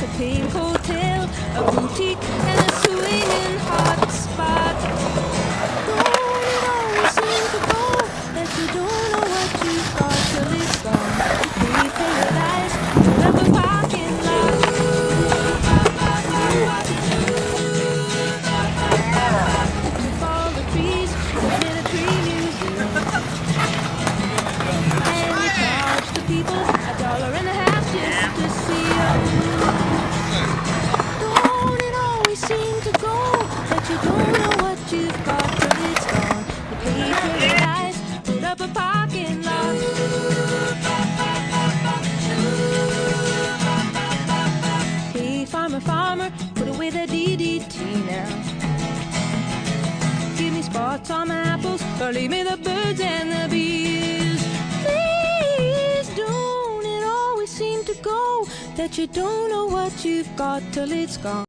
a pink hotel, a boutique, and a swinging hot spot. Don't it always seem to go that you don't know what you've got till it's gone? You pay for your life, put up a parking lot. Took all the trees, put in a tree museum, and you charge the people $1.50 just to see 'em. Don't it always seem to go that you don't know what you've got till it's gone? You pay for your life, put up a parking lot. Hey, farmer, farmer, put away the DDT now. Give me spots on my apples, or leave me the birds and the bees. Please, don't it always seem to go that you don't know what you've got till it's gone?